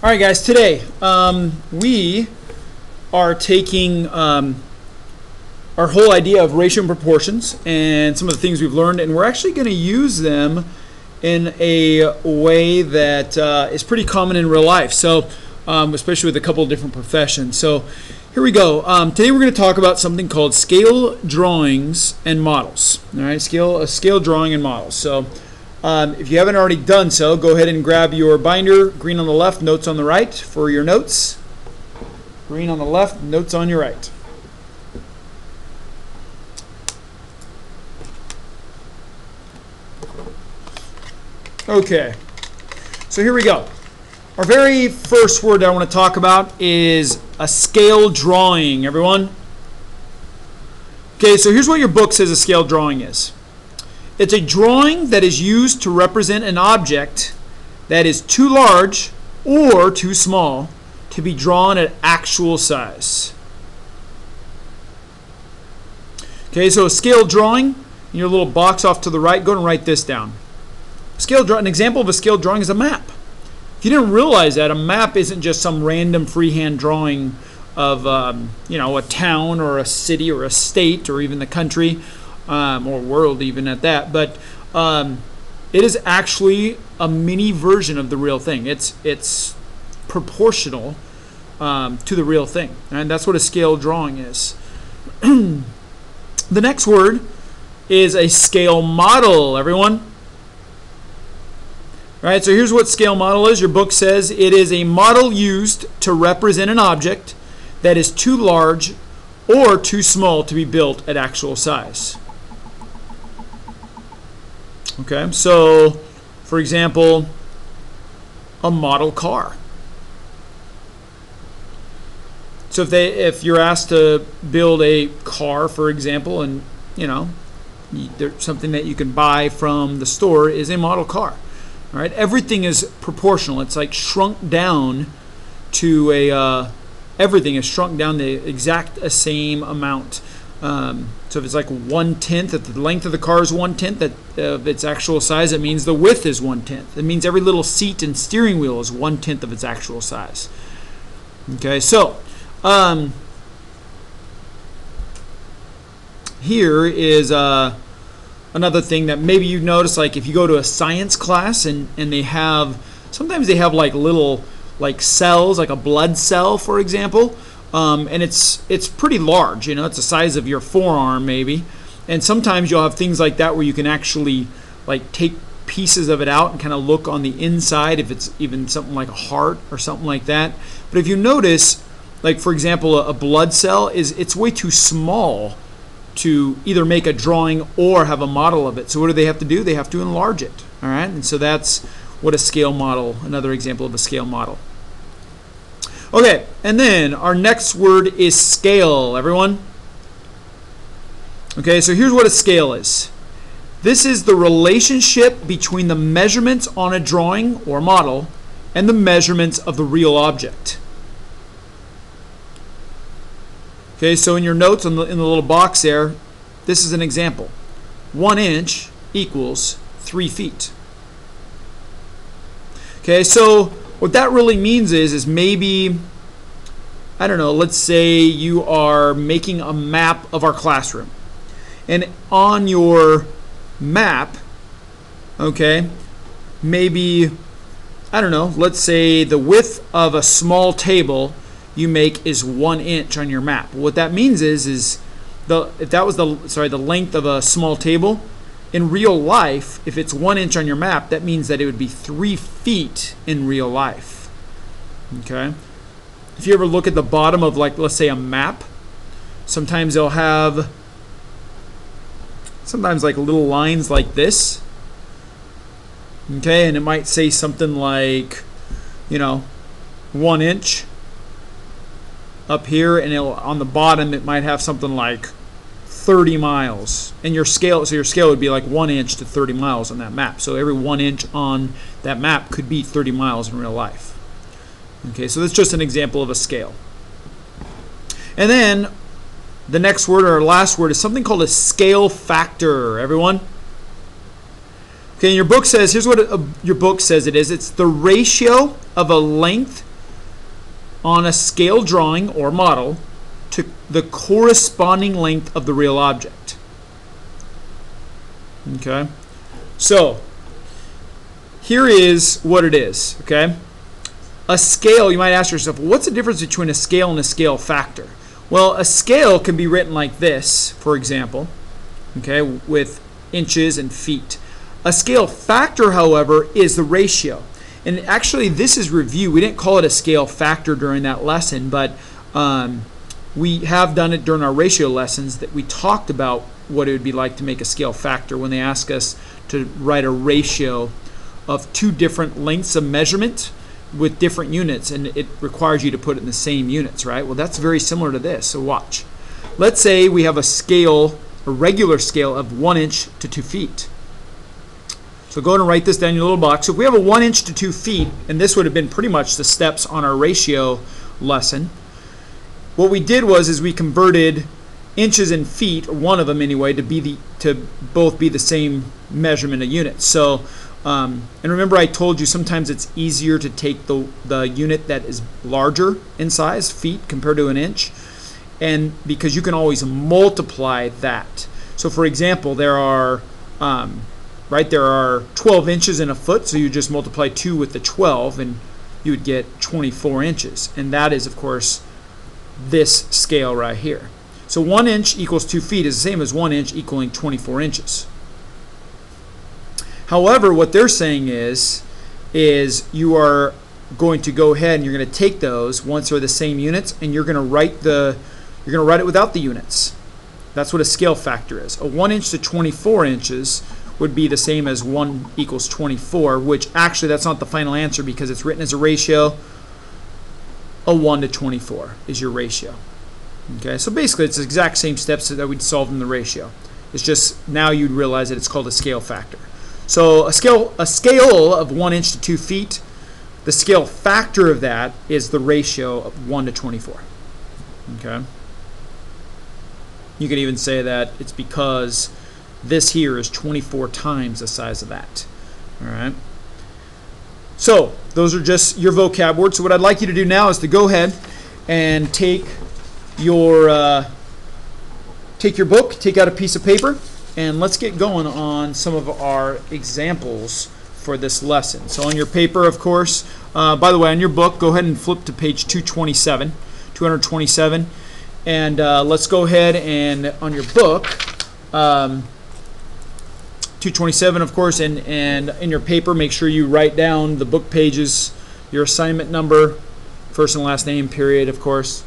All right, guys, today we are taking our whole idea of ratio and proportions and some of the things we've learned, and we're actually going to use them in a way that is pretty common in real life, so especially with a couple of different professions. So here we go. Today we're going to talk about something called scale drawings and models. All right, scale drawing and models. So if you haven't already done so, go ahead and grab your binder, green on the left, notes on the right for your notes. Green on the left, notes on your right. Okay, so here we go. Our very first word that I want to talk about is a scale drawing, everyone. Okay, so here's what your book says a scale drawing is. It's a drawing that is used to represent an object that is too large or too small to be drawn at actual size. Okay, so a scale drawing, in your little box off to the right, go and write this down. An example of a scale drawing is a map. If you didn't realize that, a map isn't just some random freehand drawing of a town or a city or a state or even the country. Or world even at that, but it is actually a mini version of the real thing. It's proportional to the real thing, and that's what a scale drawing is. The next word is a scale model, everyone. All right, so here's what scale model is. Your book says it is a model used to represent an object that is too large or too small to be built at actual size. Okay, so for example, a model car. So if you're asked to build a car, for example, and there's something that you can buy from the store is a model car. All right, everything is proportional. It's like shrunk down to everything is shrunk down the exact same amount. So if it's like 1/10, if the length of the car is 1/10 of its actual size, it means the width is 1/10. It means every little seat and steering wheel is 1/10 of its actual size. Okay, so here is another thing that maybe you've noticed, like if you go to a science class and sometimes they have like little cells, like a blood cell, for example. And it's pretty large, it's the size of your forearm maybe, and sometimes you'll have things like that where you can actually like take pieces of it out and kind of look on the inside if it's even something like a heart or something like that. But if you notice, like for example, a blood cell it's way too small to either make a drawing or have a model of it. So what do they have to do? They have to enlarge it. All right, and so that's what a scale model, another example of a scale model. Okay, and then our next word is scale, everyone. Okay, so here's what a scale is. This is the relationship between the measurements on a drawing or model and the measurements of the real object. Okay, so in your notes in the little box there, this is an example. 1 inch equals 3 feet. Okay, so what that really means is maybe, I don't know, let's say you are making a map of our classroom. And on your map, okay, maybe, I don't know, let's say the width of a small table you make is 1 inch on your map. What that means is if that was the length of a small table, in real life, if it's 1 inch on your map, that means that it would be 3 feet in real life. Okay? If you ever look at the bottom of, like, let's say a map, sometimes they'll have like little lines like this. Okay, and it might say something like, 1 inch up here, and on the bottom it might have something like 30 miles, and your scale would be like 1 inch to 30 miles on that map. So every 1 inch on that map could be 30 miles in real life. Okay, so that's just an example of a scale. And then the next word, or last word, is something called a scale factor, everyone. Okay, and your book says, here's what your book says it is. It's the ratio of a length on a scale drawing or model to the corresponding length of the real object. Okay, so here is what it is. Okay, a scale, you might ask yourself, what's the difference between a scale and a scale factor? Well, a scale can be written like this, for example, okay, with inches and feet. A scale factor, however, is the ratio. And actually, this is review. We didn't call it a scale factor during that lesson, but we have done it during our ratio lessons that we talked about what it would be like to make a scale factor when they ask us to write a ratio of two different lengths of measurement with different units, and it requires you to put it in the same units, right? Well, that's very similar to this, so watch. Let's say we have a scale, a regular scale of 1 inch to 2 feet. So go ahead and write this down in your little box. So if we have a 1 inch to 2 feet, and this would have been pretty much the steps on our ratio lesson, what we did is we converted inches and feet, or one of them anyway, to both be the same measurement of units. So, and remember I told you sometimes it's easier to take the unit that is larger in size, feet, compared to an inch, and because you can always multiply that. So for example, there are 12 inches in a foot, so you just multiply 2 with the 12 and you would get 24 inches, and that is of course this scale right here. So 1 inch equals 2 feet is the same as 1 inch equaling 24 inches. However, what they're saying is you are going to go ahead and you're going to take those once they're the same units, and you're going to write it without the units. That's what a scale factor is. A 1 inch to 24 inches would be the same as 1 equals 24, which actually that's not the final answer because it's written as a ratio. A 1 to 24 is your ratio. Okay, so basically it's the exact same steps that we'd solved in the ratio. It's just now you'd realize that it's called a scale factor. So a scale of 1 inch to 2 feet, the scale factor of that is the ratio of 1 to 24. Okay. You could even say that it's because this here is 24 times the size of that. All right. So those are just your vocab words. So what I'd like you to do now is to go ahead and take your book, take out a piece of paper, and let's get going on some of our examples for this lesson. So on your paper, of course, by the way, on your book, go ahead and flip to page 227, and let's go ahead and on your book, 227, of course, and in your paper, make sure you write down the book pages, your assignment number, first and last name, period, of course.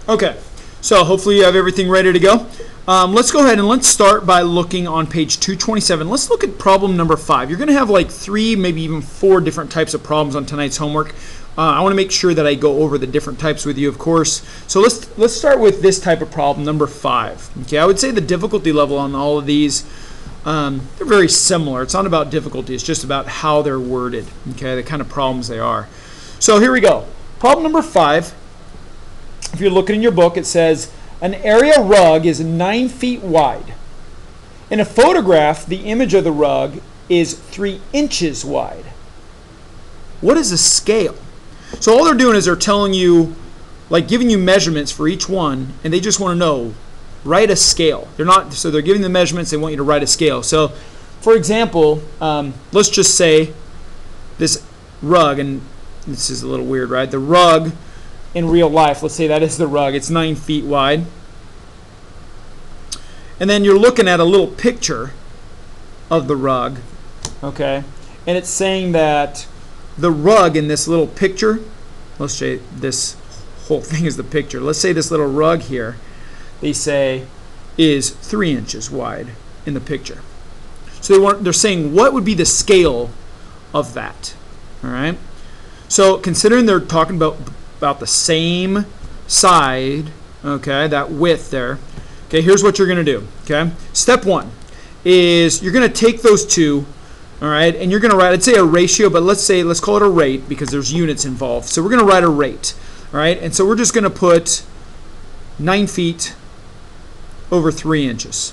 Okay, so hopefully you have everything ready to go. Let's go ahead and let's start by looking on page 227. Let's look at problem number 5. You're going to have like 3, maybe even 4 different types of problems on tonight's homework. I want to make sure that I go over the different types with you, of course. So let's start with this type of problem, number 5. Okay, I would say the difficulty level on all of these, they're very similar. It's not about difficulty, it's just about how they're worded, okay, the kind of problems they are. So here we go. Problem number 5. If you're looking in your book, it says an area rug is 9 feet wide. In a photograph, the image of the rug is 3 inches wide. What is a scale? So all they're doing is they're telling you, like giving you measurements for each one, and they just want to know, write a scale. So they're giving the measurements, they want you to write a scale. So for example, let's just say this rug, and this is a little weird, right? The rug in real life, let's say that is the rug, it's 9 feet wide. And then you're looking at a little picture of the rug, okay? And it's saying that the rug in this little picture, let's say this whole thing is the picture. Let's say this little rug here, they say is 3 inches wide in the picture. So they're saying what would be the scale of that, all right? So considering they're talking about the same side, okay, that width there. Okay, here's what you're going to do, okay? Step 1 is you're going to take those two All right, and you're going to write, I'd say a ratio, but let's call it a rate because there's units involved. So we're going to write a rate. All right, and so we're just going to put 9 feet over 3 inches.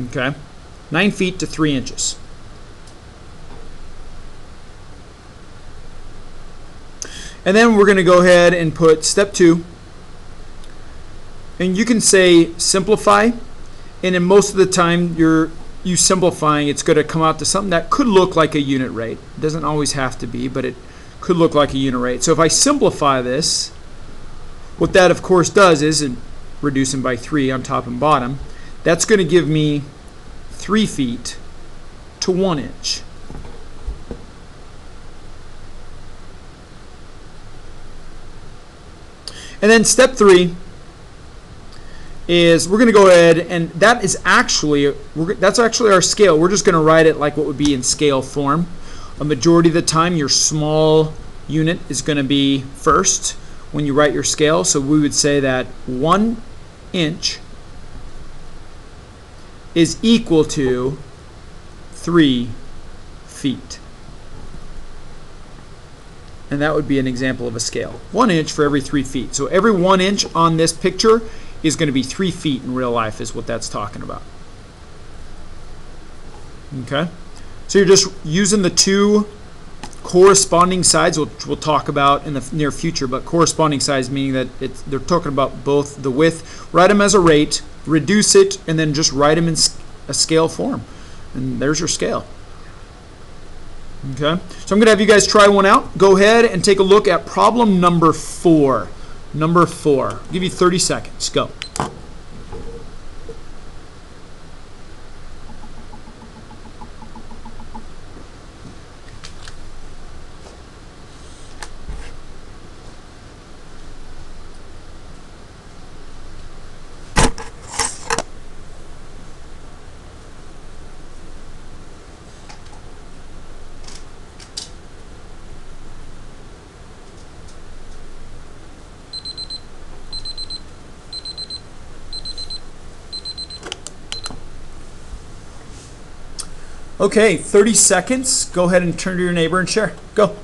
Okay, 9 feet to 3 inches. And then we're going to go ahead and put step 2. And you can say simplify. And in most of the time you simplifying, it's going to come out to something that could look like a unit rate. It doesn't always have to be, but it could look like a unit rate. So if I simplify this, what that of course does is reduce them by 3 on top and bottom. That's going to give me 3 feet to 1 inch. And then step 3 is we're going to go ahead, and that's actually our scale. We're just going to write it like what would be in scale form. A majority of the time your small unit is going to be first when you write your scale. So we would say that 1 inch is equal to 3 feet. And that would be an example of a scale. 1 inch for every 3 feet. So every 1 inch on this picture is going to be 3 feet in real life is what that's talking about. Okay? So you're just using the 2 corresponding sides, which we'll talk about in the near future, but corresponding sides meaning that they're talking about both the width. Write them as a rate, reduce it, and then just write them in a scale form. And there's your scale. Okay, so I'm going to have you guys try one out. Go ahead and take a look at problem number 4. Number 4. I'll give you 30 seconds. Go. Okay, 30 seconds. Go ahead and turn to your neighbor and share. Go.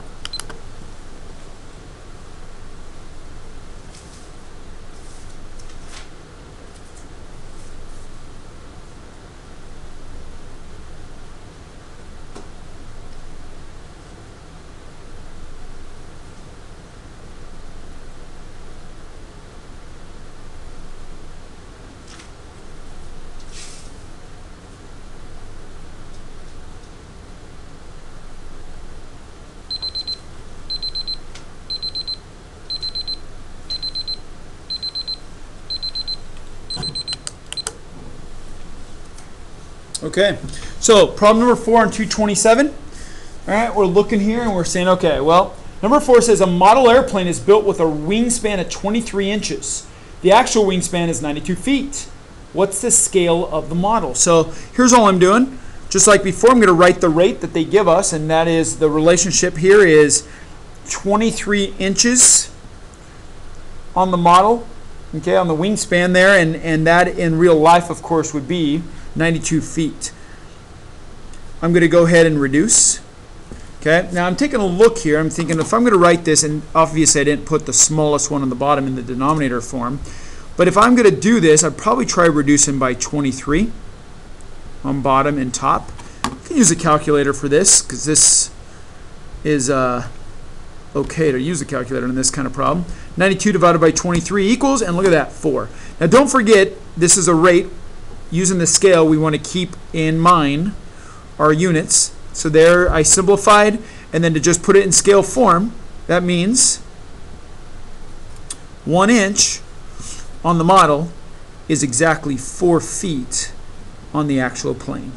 Okay, so problem number 4 on 227. All right, we're looking here and we're saying, okay, well, number 4 says a model airplane is built with a wingspan of 23 inches. The actual wingspan is 92 feet. What's the scale of the model? So here's all I'm doing. Just like before, I'm going to write the rate that they give us, and that is the relationship here is 23 inches on the model, okay, on the wingspan there, and that in real life, of course, would be 92 feet. I'm going to go ahead and reduce. Okay, now I'm taking a look here. I'm thinking if I'm going to write this, and obviously I didn't put the smallest one on the bottom in the denominator form, but if I'm going to do this, I'd probably try reducing by 23 on bottom and top. You can use a calculator for this because this is okay to use a calculator in this kind of problem. 92 divided by 23 equals, and look at that, 4. Now don't forget, this is a rate. Using the scale, we want to keep in mind our units. So there I simplified, and then to just put it in scale form, that means 1 inch on the model is exactly 4 feet on the actual plane.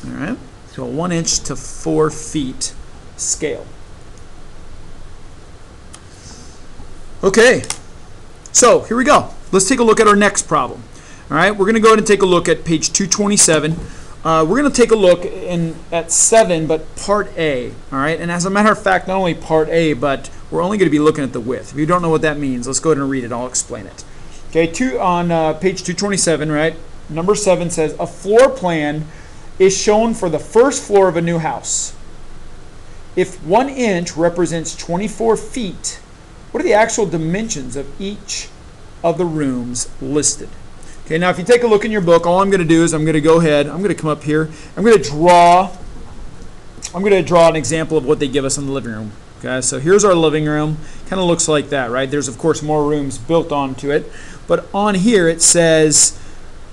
All right, so 1 inch to 4 feet scale. Okay, so here we go. Let's take a look at our next problem. All right, we're going to go ahead and take a look at page 227. We're going to take a look at 7, but part A. All right, and as a matter of fact, not only part A, but we're only going to be looking at the width. If you don't know what that means, let's go ahead and read it. I'll explain it. Okay, on page 227, right? Number 7 says a floor plan is shown for the first floor of a new house. If 1 inch represents 24 feet, what are the actual dimensions of each of the rooms listed? Okay, now if you take a look in your book, all I'm going to do is I'm going to go ahead, I'm going to come up here, I'm going to draw an example of what they give us in the living room. Okay, so here's our living room. Kind of looks like that, right? There's of course more rooms built onto it, but on here it says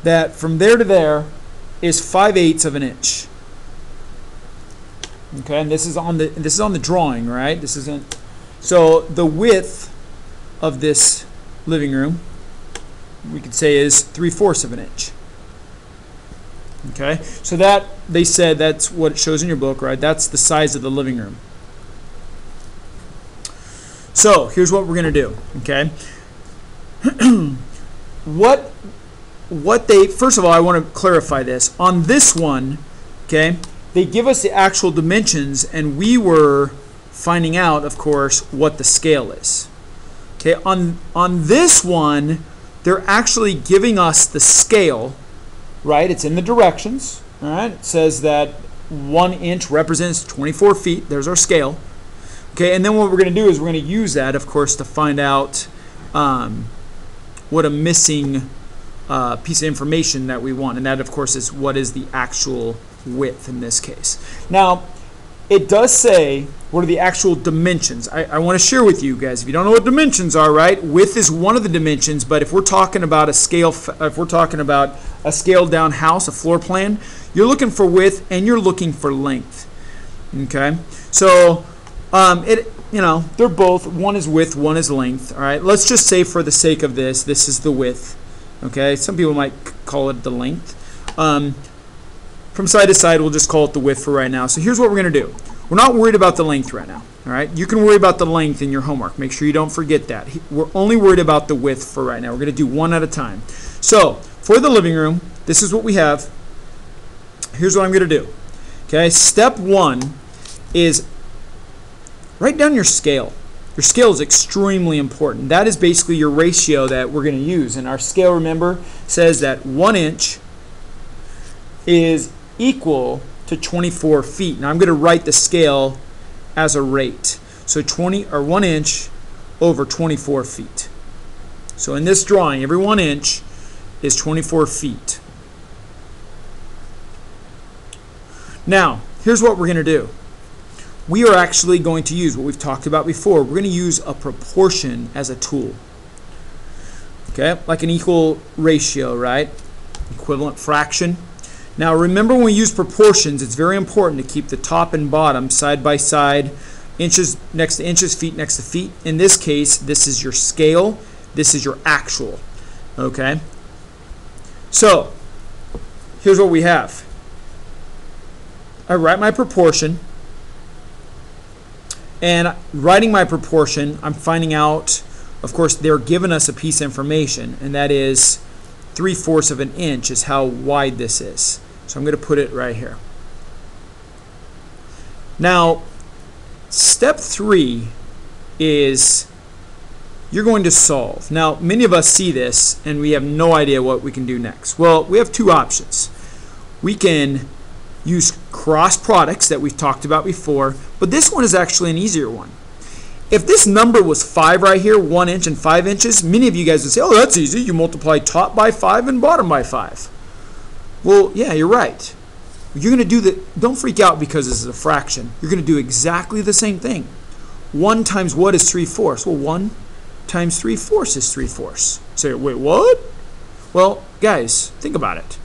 that from there to there is 5/8 of an inch. Okay, and this is on the drawing, right? This isn't. So the width of this living room, we could say, is 3/4 of an inch. Okay, so that they said that's what it shows in your book, right? That's the size of the living room. So here's what we're going to do. Okay, what they, first of all, I want to clarify this on this one. Okay, they give us the actual dimensions, and we were finding out, of course, what the scale is. Okay, on this one, they're actually giving us the scale, right? It's in the directions. All right, it says that 1 inch represents 24 feet. There's our scale. Okay, and then what we're going to do is we're going to use that, of course, to find out what a missing piece of information that we want, and that, of course, is what is the actual width in this case. Now, it does say what are the actual dimensions. I want to share with you guys, if you don't know what dimensions are, right? Width is one of the dimensions, but if we're talking about a scale, if we're talking about a scaled down house, a floor plan, you're looking for width and you're looking for length. Okay, so they're both. One is width, one is length. All right, let's just say for the sake of this is the width. Okay, some people might call it the length. From side to side, we'll just call it the width for right now. So here's what we're going to do. We're not worried about the length right now. All right, you can worry about the length in your homework. Make sure you don't forget that. We're only worried about the width for right now. We're going to do one at a time. So for the living room, this is what we have. Here's what I'm going to do. Okay, step one is write down your scale. Your scale is extremely important. That is basically your ratio that we're going to use. And our scale, remember, says that 1 inch is equal to 24 feet. Now I'm going to write the scale as a rate. So 1 inch over 24 feet. So in this drawing, every 1 inch is 24 feet. Now, here's what we're going to do. We are actually going to use what we've talked about before. We're going to use a proportion as a tool. Okay, like an equal ratio, right? Equivalent fraction. Now remember, when we use proportions, it's very important to keep the top and bottom side by side, inches next to inches, feet next to feet. In this case, this is your scale, this is your actual. Okay? So, here's what we have. I write my proportion, and writing my proportion, I'm finding out, of course, they're giving us a piece of information, and that is 3/4 of an inch is how wide this is. So I'm going to put it right here. Now, step 3 is you're going to solve. Now, many of us see this and we have no idea what we can do next. Well, we have two options. We can use cross products that we've talked about before, but this one is actually an easier one. If this number was 5 right here, 1 inch and 5 inches, many of you guys would say, oh, that's easy. You multiply top by 5 and bottom by 5. Well, yeah, you're right. You're going to do don't freak out because this is a fraction. You're going to do exactly the same thing. 1 times what is 3/4? Well, 1 times 3/4 is 3/4. Say, wait, what? Well, guys, think about it.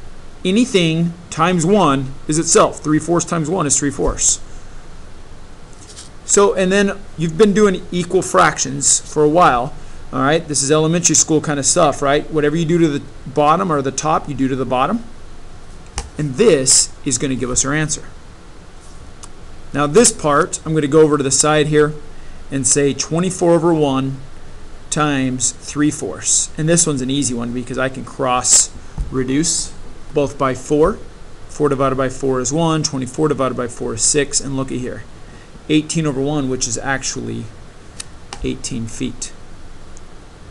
Anything times 1 is itself. 3/4 times 1 is 3/4. So, and then you've been doing equal fractions for a while. All right, this is elementary school kind of stuff, right? Whatever you do to the bottom or the top, you do to the bottom. And this is going to give us our answer. Now this part, I'm going to go over to the side here and say 24 over 1 times 3/4. And this one's an easy one because I can cross reduce both by 4. 4 divided by 4 is 1. 24 divided by 4 is 6. And look at here. 18 over 1, which is actually 18 feet.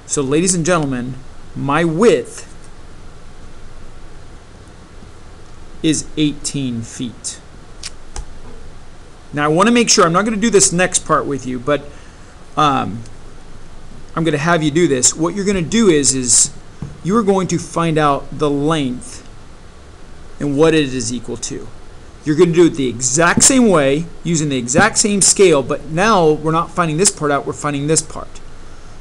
So ladies and gentlemen, my width is 18 feet. Now I want to make sure, I'm not going to do this next part with you, but I'm going to have you do this. What you're going to do is you are going to find out the length and what it is equal to. You're going to do it the exact same way, using the exact same scale, but now we're not finding this part out, we're finding this part.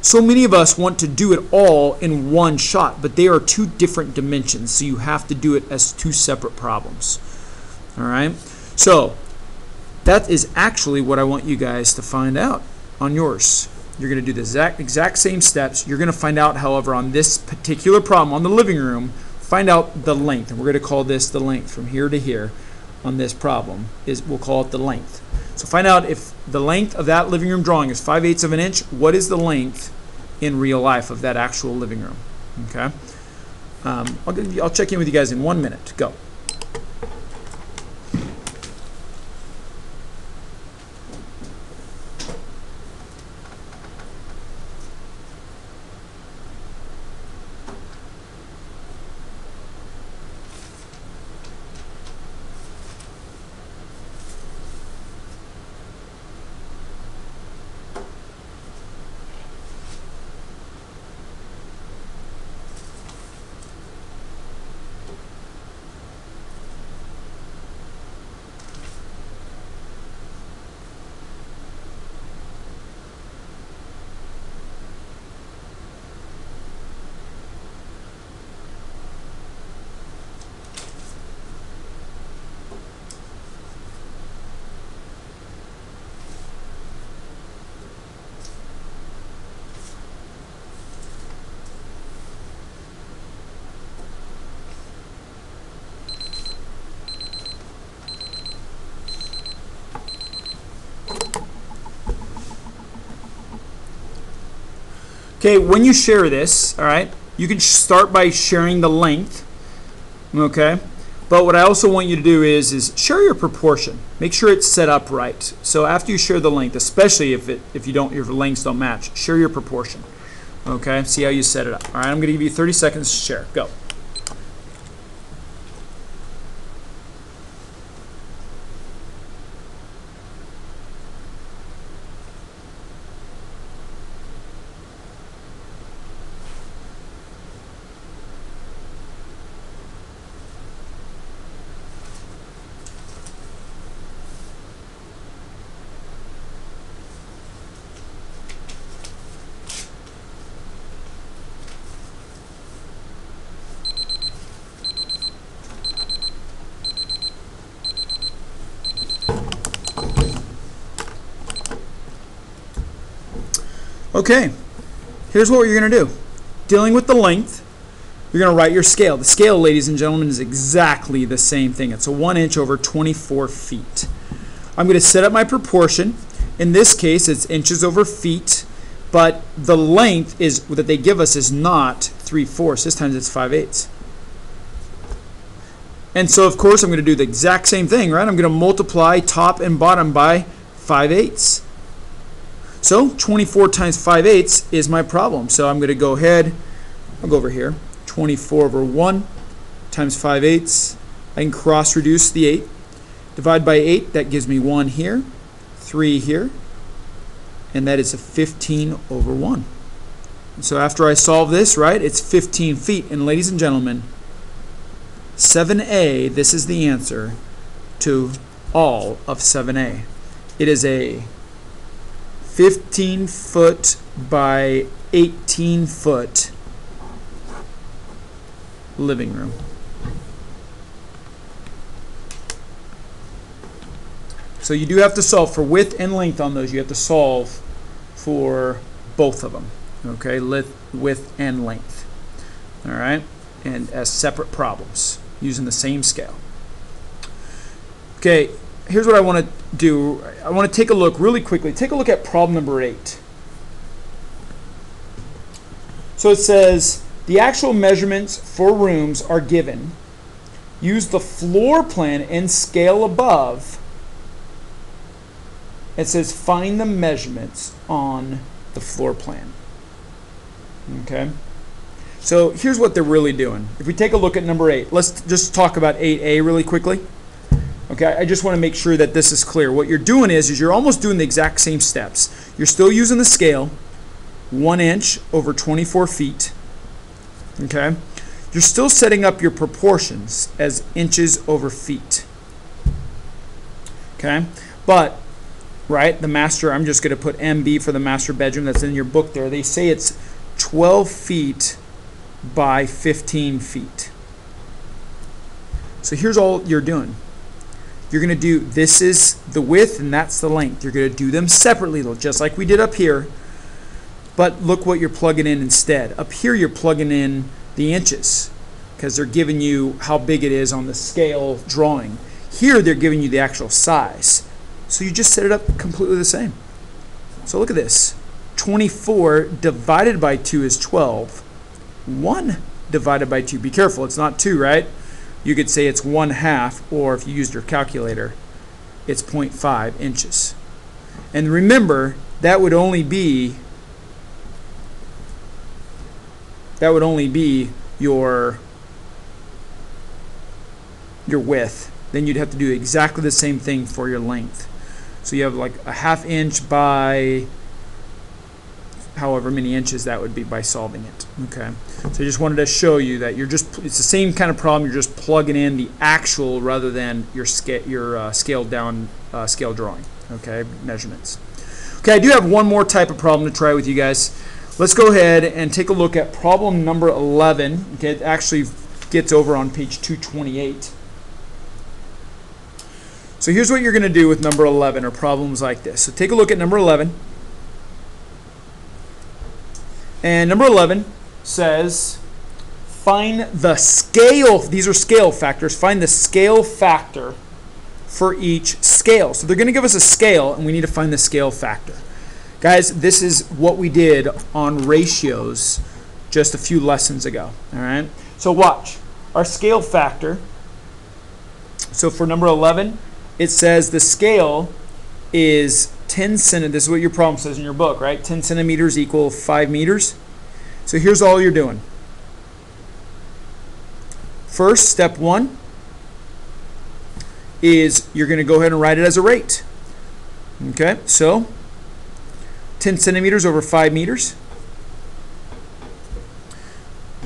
So many of us want to do it all in one shot, but they are two different dimensions, so you have to do it as two separate problems. All right? So that is actually what I want you guys to find out on yours. You're going to do the exact same steps. You're going to find out, however, on this particular problem, on the living room, find out the length. And we're going to call this the length from here to here on this problem. We'll call it the length. So find out if the length of that living room drawing is 5/8 of an inch. What is the length in real life of that actual living room? Okay. I'll check in with you guys in 1 minute. Go. Okay, when you share this, all right, you can start by sharing the length, okay? But what I also want you to do is share your proportion. Make sure it's set up right. So after you share the length, especially if your lengths don't match, share your proportion. Okay? See how you set it up. All right, I'm going to give you 30 seconds to share. Go. Okay, here's what you're going to do. Dealing with the length, you're going to write your scale. The scale, ladies and gentlemen, is exactly the same thing. It's a 1 inch over 24 feet. I'm going to set up my proportion. In this case, it's inches over feet, but the length that they give us is not 3/4. This time it's 5/8. And so, of course, I'm going to do the exact same thing, right? I'm going to multiply top and bottom by 5/8. So 24 times 5/8 is my problem. So I'm going to go ahead, I'll go over here, 24 over 1 times 5/8. I can cross reduce the 8. Divide by 8, that gives me 1 here, 3 here, and that is a 15 over 1. And so after I solve this, right, it's 15 feet. And ladies and gentlemen, 7A, this is the answer to all of 7A. It is a 15 foot by 18 foot living room. So you do have to solve for width and length on those. You have to solve for both of them, okay, width and length, all right, and as separate problems using the same scale. Okay, here's what I want to do. I want to take a look really quickly. Take a look at problem number 8. So it says the actual measurements for rooms are given. Use the floor plan and scale above. It says find the measurements on the floor plan. Okay. So here's what they're really doing. If we take a look at number 8, let's just talk about 8A really quickly. Okay, I just want to make sure that this is clear. What you're doing is you're almost doing the exact same steps. You're still using the scale, 1 inch over 24 feet. Okay, you're still setting up your proportions as inches over feet. Okay, but right, the master, I'm just going to put MB for the master bedroom. That's in your book there. They say it's 12 feet by 15 feet. So here's all you're doing. You're going to do, this is the width and that's the length. You're going to do them separately, just like we did up here. But look what you're plugging in instead. Up here you're plugging in the inches because they're giving you how big it is on the scale drawing. Here they're giving you the actual size. So you just set it up completely the same. So look at this. 24 divided by 2 is 12. 1 divided by 2. Be careful, it's not 2, right? You could say it's 1/2, or if you used your calculator, it's 0.5 inches. And remember, that would only be your width. Then you'd have to do exactly the same thing for your length. So you have like a 1/2 inch by however many inches that would be by solving it. Okay, so I just wanted to show you that it's the same kind of problem. You're just plugging in the actual rather than your scaled down scale drawing. Okay, measurements. Okay, I do have one more type of problem to try with you guys. Let's go ahead and take a look at problem number 11. Okay, it actually gets over on page 228. So here's what you're going to do with number 11 or problems like this. So take a look at number 11. And number 11 says, find the scale, these are scale factors, find the scale factor for each scale. So they're going to give us a scale, and we need to find the scale factor. Guys, this is what we did on ratios just a few lessons ago. All right. So watch. Our scale factor, so for number 11, it says the scale is 10 centimeters. This is what your problem says in your book, right? 10 centimeters equal 5 meters. So here's all you're doing. First, step 1 is you're going to go ahead and write it as a rate. Okay, so 10 centimeters over 5 meters.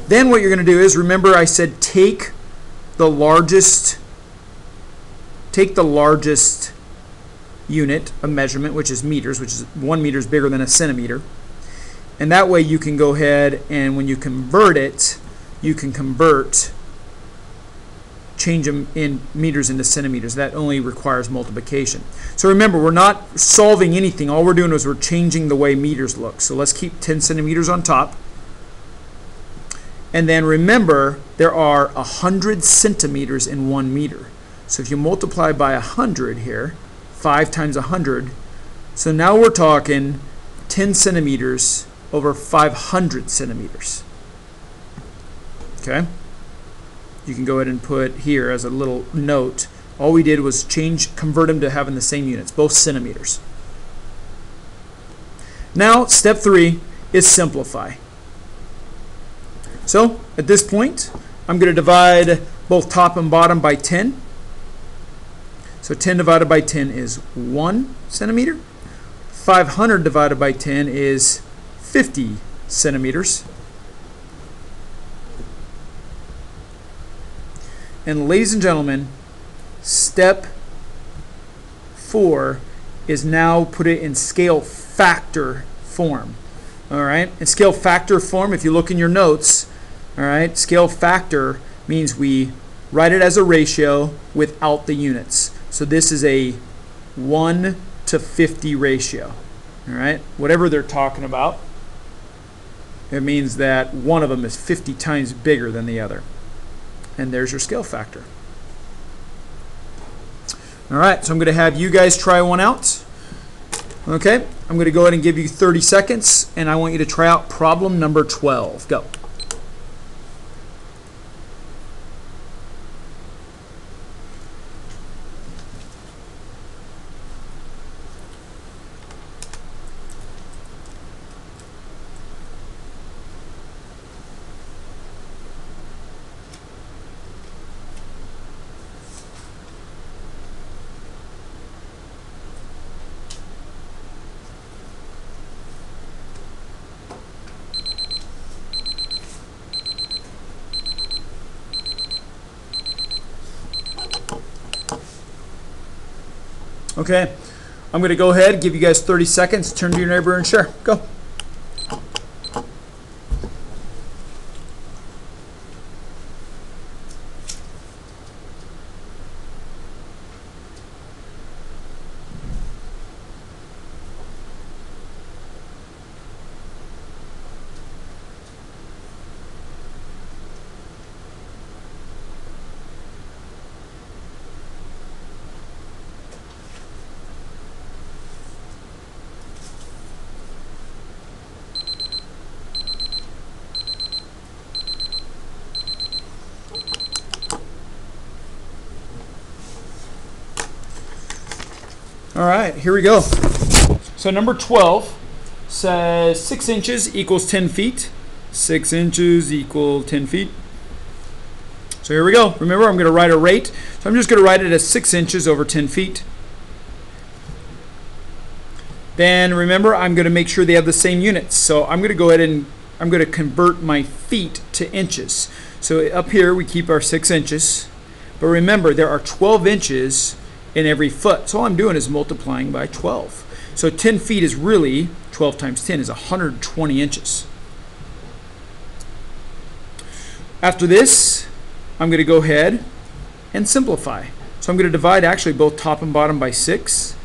Then what you're going to do is, remember I said take the largest unit of measurement, which is meters, which is 1 meter is bigger than a centimeter. And that way you can go ahead and when you convert it, you can change them in meters into centimeters. That only requires multiplication. So remember, we're not solving anything. All we're doing is we're changing the way meters look. So let's keep 10 centimeters on top. And then remember, there are 100 centimeters in 1 meter. So if you multiply by 100 here, 5 times 100, so now we're talking 10 centimeters over 500 centimeters. Okay? You can go ahead and put here as a little note, all we did was convert them to having the same units, both centimeters. Now, step 3 is simplify. So, at this point, I'm going to divide both top and bottom by 10. So 10 divided by 10 is 1 centimeter. 500 divided by 10 is 50 centimeters. And ladies and gentlemen, step 4 is now put it in scale factor form. All right, in scale factor form, if you look in your notes, all right, scale factor means we write it as a ratio without the units. So this is a 1 to 50 ratio. All right, whatever they're talking about, it means that one of them is 50 times bigger than the other. And there's your scale factor. All right, so I'm going to have you guys try one out. Okay, I'm going to go ahead and give you 30 seconds, and I want you to try out problem number 12. Go. Okay, I'm going to go ahead, give you guys 30 seconds, turn to your neighbor and share. Go. All right, here we go. So number 12 says 6 inches equals 10 feet. 6 inches equal 10 feet. So here we go. Remember, I'm going to write a rate. So I'm just going to write it as 6 inches over 10 feet. Then remember, I'm going to make sure they have the same units. So I'm going to go ahead and I'm going to convert my feet to inches. So up here we keep our 6 inches. But remember, there are 12 inches in every foot. So all I'm doing is multiplying by 12. So 10 feet is really, 12 times 10 is 120 inches. After this, I'm going to go ahead and simplify. So I'm going to divide actually both top and bottom by 6.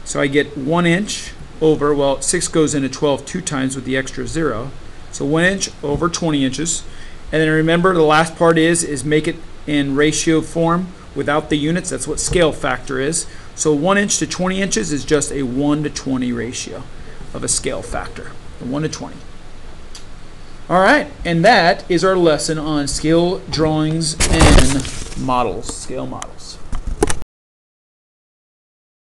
So I get 1 inch over, well, 6 goes into 12 2 times with the extra 0. So 1 inch over 20 inches. And then remember, the last part is make it in ratio form without the units. That's what scale factor is. So 1 inch to 20 inches is just a 1 to 20 ratio of a scale factor. 1 to 20. All right, and that is our lesson on scale drawings and models, scale models.